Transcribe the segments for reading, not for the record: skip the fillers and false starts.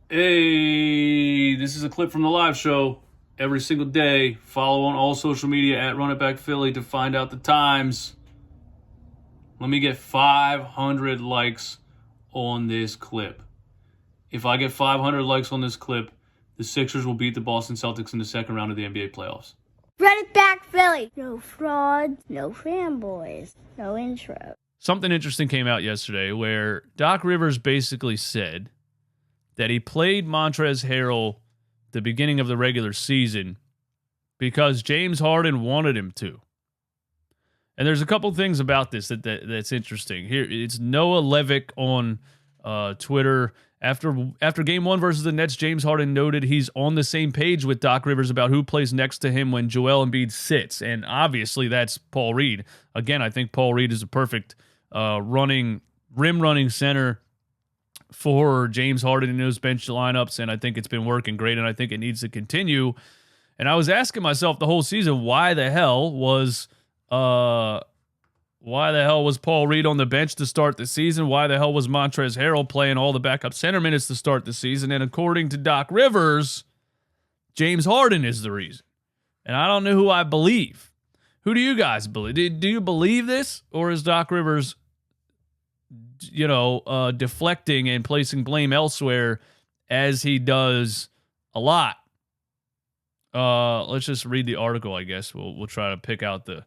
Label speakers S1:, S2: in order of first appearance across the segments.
S1: Hey, this is a clip from the live show. Every single day, follow on all social media at Run It Back Philly to find out the times. Let me get 500 likes on this clip. If I get 500 likes on this clip, the Sixers will beat the Boston Celtics in the second round of the NBA playoffs.
S2: Run it back, Philly. No frauds, no fanboys, no intro.
S3: Something interesting came out yesterday where Doc Rivers basically said that he played Montrezl Harrell the beginning of the regular season because James Harden wanted him to. And there's a couple things about this that's interesting. Here, it's Noah Levick on Twitter. After Game 1 versus the Nets, James Harden noted he's on the same page with Doc Rivers about who plays next to him when Joel Embiid sits. And obviously that's Paul Reed. Again, I think Paul Reed is a perfect rim running center for James Harden in those bench lineups, and I think it's been working great, and I think it needs to continue. And I was asking myself the whole season, why the hell was Paul Reed on the bench to start the season? Why the hell was Montrezl Harrell playing all the backup center minutes to start the season? And according to Doc Rivers, James Harden is the reason. And I don't know who I believe. Who do you guys believe? Do you believe this, or is Doc Rivers deflecting and placing blame elsewhere as he does a lot? Let's just read the article, I guess. We'll try to pick out the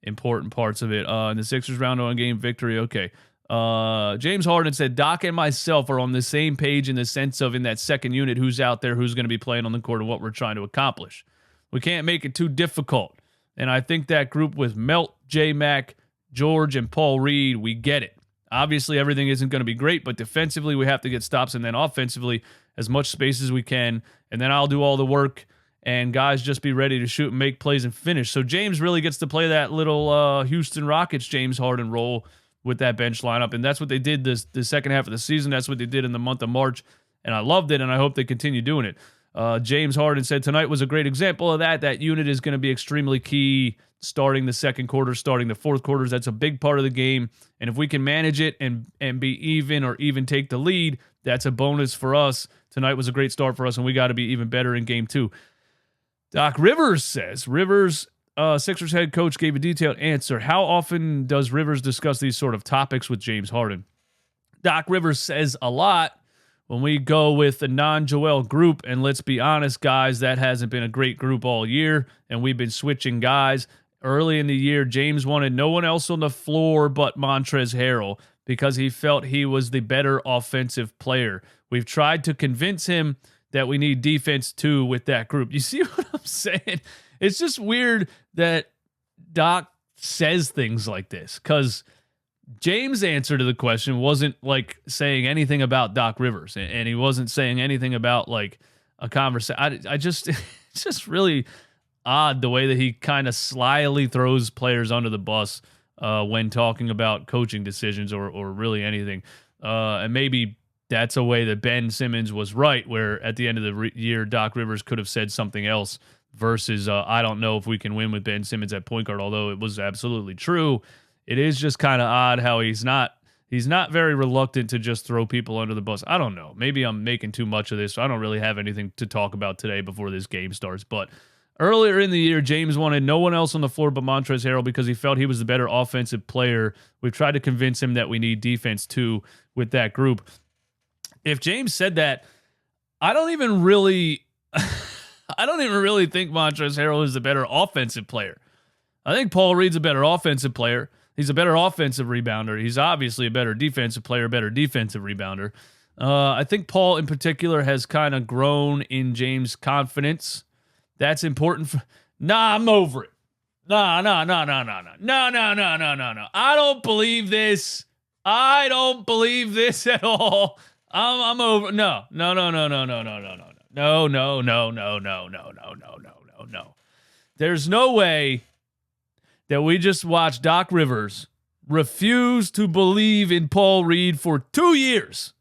S3: important parts of it. In the Sixers round-one game victory, okay. James Harden said, Doc and myself are on the same page in the sense of in that second unit who's out there, who's going to be playing on the court, and what we're trying to accomplish. We can't make it too difficult. And I think that group with Melt, J-Mac, George, and Paul Reed, we get it. Obviously, everything isn't going to be great, but defensively, we have to get stops, and then offensively, as much space as we can, and then I'll do all the work, and guys just be ready to shoot and make plays and finish. So James really gets to play that little Houston Rockets James Harden role with that bench lineup, and that's what they did the second half of the season. That's what they did in the month of March, and I loved it, and I hope they continue doing it. James Harden said tonight was a great example of that. That unit is going to be extremely key starting the second quarter, starting the fourth quarters. That's a big part of the game. And if we can manage it and be even or even take the lead, that's a bonus for us. Tonight was a great start for us, and we got to be even better in game 2. Doc Rivers says, Sixers head coach gave a detailed answer. How often does Rivers discuss these sort of topics with James Harden? Doc Rivers says a lot. When we go with the non-Joel group, and let's be honest, guys, that hasn't been a great group all year, and we've been switching guys. Early in the year, James wanted no one else on the floor but Montrezl Harrell because he felt he was the better offensive player. We've tried to convince him that we need defense too with that group. You see what I'm saying? It's just weird that Doc says things like this because James' answer to the question wasn't like saying anything about Doc Rivers, and he wasn't saying anything about like a conversation. It's just really odd the way that he kind of slyly throws players under the bus when talking about coaching decisions or really anything. And maybe that's a way that Ben Simmons was right, where at the end of the year, Doc Rivers could have said something else versus I don't know if we can win with Ben Simmons at point guard, although it was absolutely true. It is just kind of odd how he's not very reluctant to just throw people under the bus. I don't know. Maybe I'm making too much of this. So I don't really have anything to talk about today before this game starts. But earlier in the year, James wanted no one else on the floor but Montrezl Harrell because he felt he was the better offensive player. We've tried to convince him that we need defense too with that group. If James said that, I don't even really think Montrezl Harrell is the better offensive player. I think Paul Reed's a better offensive player. He's a better offensive rebounder. He's obviously a better defensive player, better defensive rebounder. I think Paul in particular has kind of grown in James' confidence. That's important. I'm over it. No. I don't believe this. I don't believe this at all. I'm over. No. There's no way that we just watched Doc Rivers refuse to believe in Paul Reed for 2 years.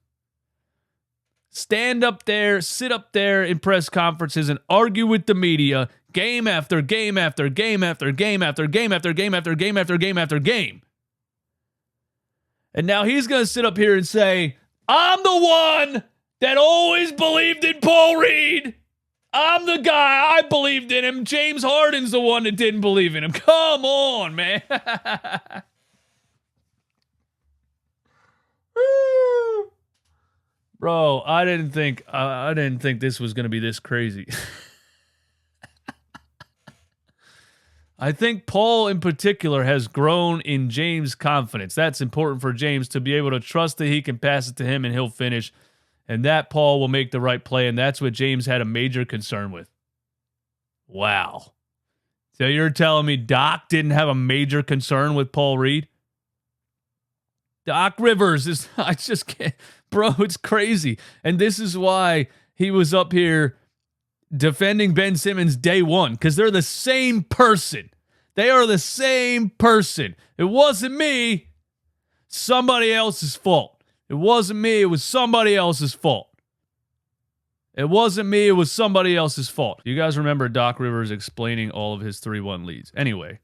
S3: Stand up there, sit up there in press conferences and argue with the media game after game after game after game after game after game after game after game after game. And now he's going to sit up here and say, I'm the one that always believed in Paul Reed. I'm the guy. I believed in him. James Harden's the one that didn't believe in him. Come on, man. Bro, I didn't think this was going to be this crazy. I think Paul in particular has grown in James' confidence. That's important for James to be able to trust that he can pass it to him and he'll finish, and that Paul will make the right play, and that's what James had a major concern with. Wow. So you're telling me Doc didn't have a major concern with Paul Reed? Doc Rivers is, I just can't, bro, it's crazy. And this is why he was up here defending Ben Simmons day one, because they're the same person. They are the same person. It wasn't me. Somebody else's fault. It wasn't me. It was somebody else's fault. It wasn't me. It was somebody else's fault. You guys remember Doc Rivers explaining all of his 3-1 leads. Anyway,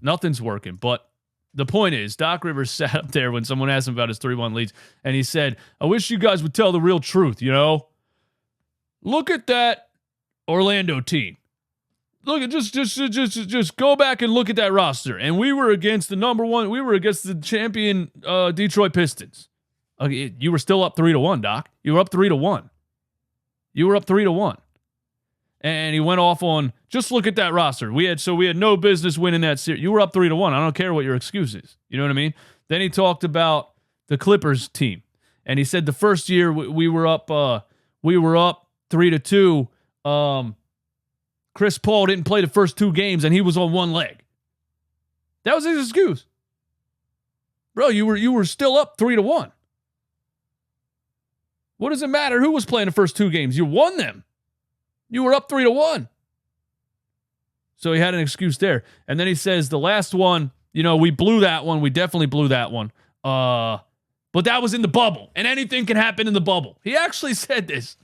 S3: nothing's working. But the point is, Doc Rivers sat up there when someone asked him about his 3-1 leads, and he said, I wish you guys would tell the real truth, you know? Look at that Orlando team. Look at just go back and look at that roster. And we were against the number one. We were against the champion Detroit Pistons. Okay, you were still up 3-1, Doc. You were up 3-1. You were up 3-1. And he went off on just look at that roster. We had no business winning that series. You were up 3-1. I don't care what your excuse is. You know what I mean? Then he talked about the Clippers team, and he said the first year we were up 3-2. Chris Paul didn't play the first 2 games, and he was on one leg. That was his excuse. Bro, you were still up 3-1. What does it matter who was playing the first 2 games? You won them. You were up 3-1. So he had an excuse there. And then he says the last one, we blew that one. We definitely blew that one. But that was in the bubble, and anything can happen in the bubble. He actually said this.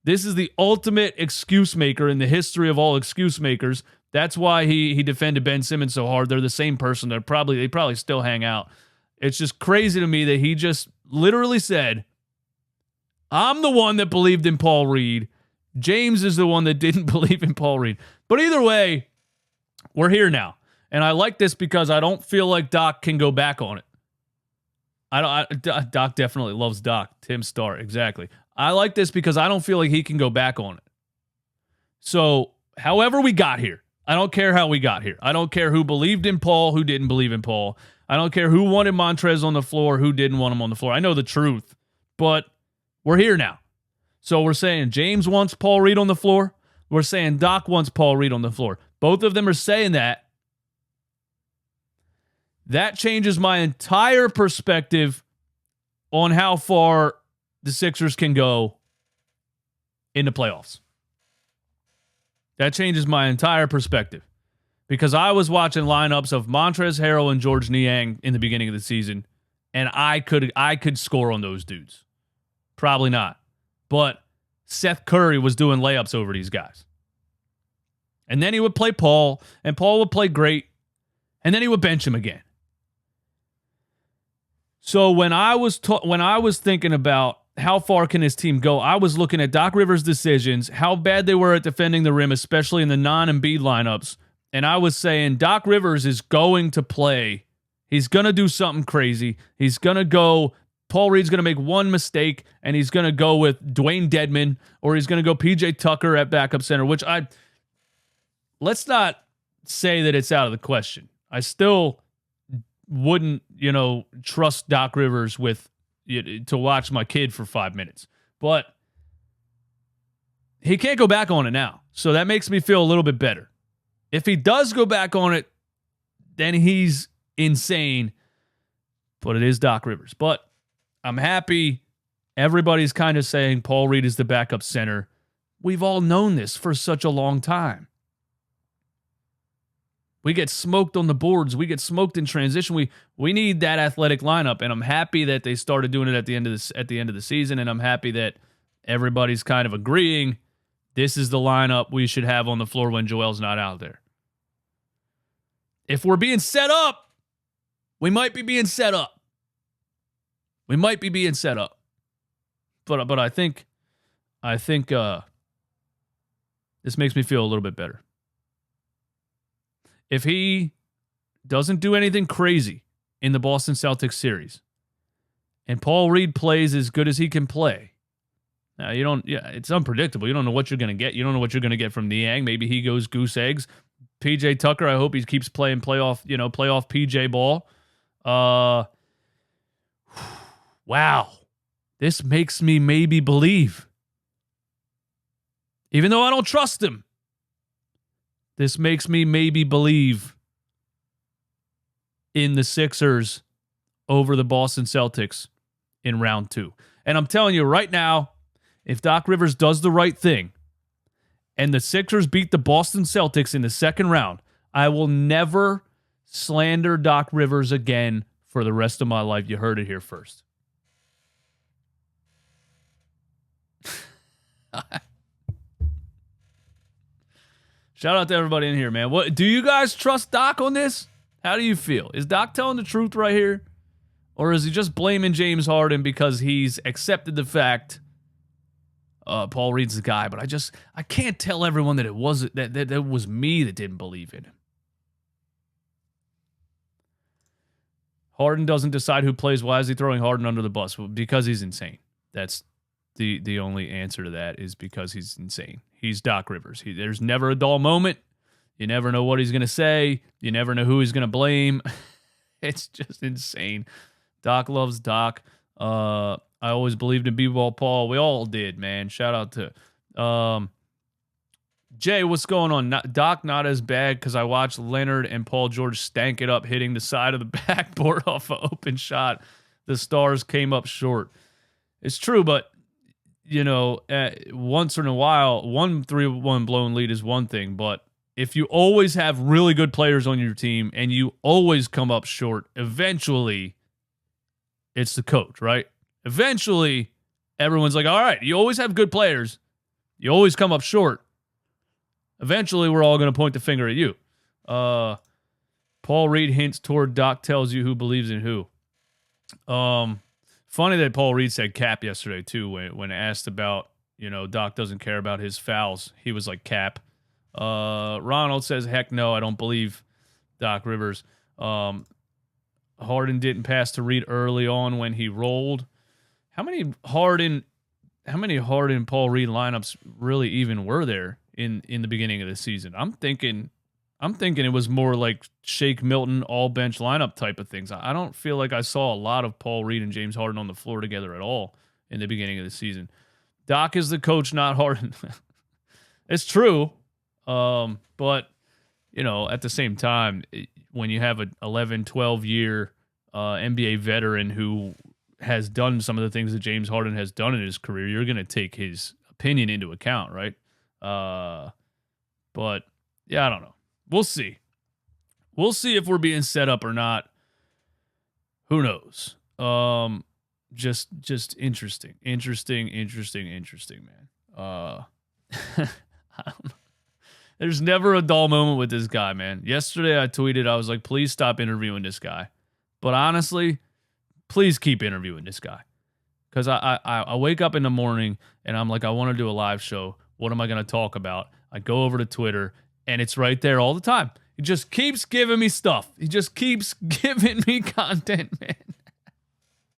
S3: This is the ultimate excuse maker in the history of all excuse makers. That's why he defended Ben Simmons so hard. They're the same person. They probably still hang out. It's just crazy to me that he just literally said, I'm the one that believed in Paul Reed. James is the one that didn't believe in Paul Reed. But either way, we're here now. And I like this because I don't feel like Doc can go back on it. Doc definitely loves Doc. Tim Starr, exactly. I like this because I don't feel like he can go back on it. So, however we got here, I don't care how we got here. I don't care who believed in Paul, who didn't believe in Paul. I don't care who wanted Montrezl on the floor, who didn't want him on the floor. I know the truth, but we're here now. So we're saying James wants Paul Reed on the floor. We're saying Doc wants Paul Reed on the floor. Both of them are saying that. That changes my entire perspective on how far the Sixers can go in the playoffs. That changes my entire perspective. Because I was watching lineups of Montrezl Harrell and George Niang in the beginning of the season, and I could score on those dudes. Probably not. But Seth Curry was doing layups over these guys. And then he would play Paul, and Paul would play great, and then he would bench him again. So when I was thinking about how far can this team go, I was looking at Doc Rivers' decisions, how bad they were at defending the rim, especially in the non-Embiid lineups, and I was saying Doc Rivers is going to play. He's going to do something crazy. He's going to go, Paul Reed's going to make one mistake, and he's going to go with Dwayne Dedman, or he's going to go PJ Tucker at backup center, which let's not say that it's out of the question. I still wouldn't, trust Doc Rivers to watch my kid for 5 minutes. But he can't go back on it now. So that makes me feel a little bit better. If he does go back on it, then he's insane. But it is Doc Rivers. But I'm happy everybody's kind of saying Paul Reed is the backup center. We've all known this for such a long time. We get smoked on the boards. We get smoked in transition. We need that athletic lineup, and I'm happy that they started doing it at the end of the season, and I'm happy that everybody's kind of agreeing this is the lineup we should have on the floor when Joel's not out there. If we're being set up, we might be being set up. We might be being set up. But I think this makes me feel a little bit better. If he doesn't do anything crazy in the Boston Celtics series, and Paul Reed plays as good as he can play, now it's unpredictable. You don't know what you're going to get. You don't know what you're going to get from Niang. Maybe he goes goose eggs. PJ Tucker, I hope he keeps playing playoff PJ ball. Wow. This makes me maybe believe. Even though I don't trust him, this makes me maybe believe in the Sixers over the Boston Celtics in round 2. And I'm telling you right now, if Doc Rivers does the right thing and the Sixers beat the Boston Celtics in the second round, I will never slander Doc Rivers again for the rest of my life. You heard it here first. Shout out to everybody in here, man. What do you guys trust Doc on this? How do you feel? Is Doc telling the truth right here? Or is he just blaming James Harden because he's accepted the fact Paul Reed's the guy? But I can't tell everyone that it wasn't that was me that didn't believe in him. Harden doesn't decide who plays. Why is he throwing Harden under the bus? Well, because he's insane. That's the only answer to that, is because he's insane. He's Doc Rivers. There's never a dull moment. You never know what he's going to say. You never know who he's going to blame. It's just insane. Doc loves Doc. I always believed in B-Ball Paul. We all did, man. Shout out to Jay, what's going on? Doc not as bad because I watched Leonard and Paul George stank it up hitting the side of the backboard off an open shot. The Stars came up short. It's true, but once in a while, 1-3-1 blown lead is one thing, but if you always have really good players on your team and you always come up short, eventually it's the coach, right? Eventually, everyone's like, all right, you always have good players. You always come up short. Eventually, we're all going to point the finger at you. Paul Reed hints toward Doc tells you who believes in who. Funny that Paul Reed said Cap yesterday, too, when asked about, Doc doesn't care about his fouls. He was like, Cap. Ronald says, heck no, I don't believe Doc Rivers. Harden didn't pass to Reed early on when he rolled. How many Harden Paul Reed lineups really even were there in the beginning of the season? I'm thinking it was more like Shake Milton all bench lineup type of things. I don't feel like I saw a lot of Paul Reed and James Harden on the floor together at all in the beginning of the season. Doc is the coach, not Harden. It's true. But at the same time, when you have an 11, 12 year NBA veteran who has done some of the things that James Harden has done in his career, you're going to take his opinion into account, right? But yeah, I don't know. We'll see. We'll see if we're being set up or not. Who knows? Just interesting, man. I don't know. There's never a dull moment with this guy, man. Yesterday I tweeted, I was like, please stop interviewing this guy. But honestly, please keep interviewing this guy. Because I wake up in the morning and I'm like, I want to do a live show. What am I going to talk about? I go over to Twitter and it's right there all the time. He just keeps giving me stuff. He just keeps giving me content, man.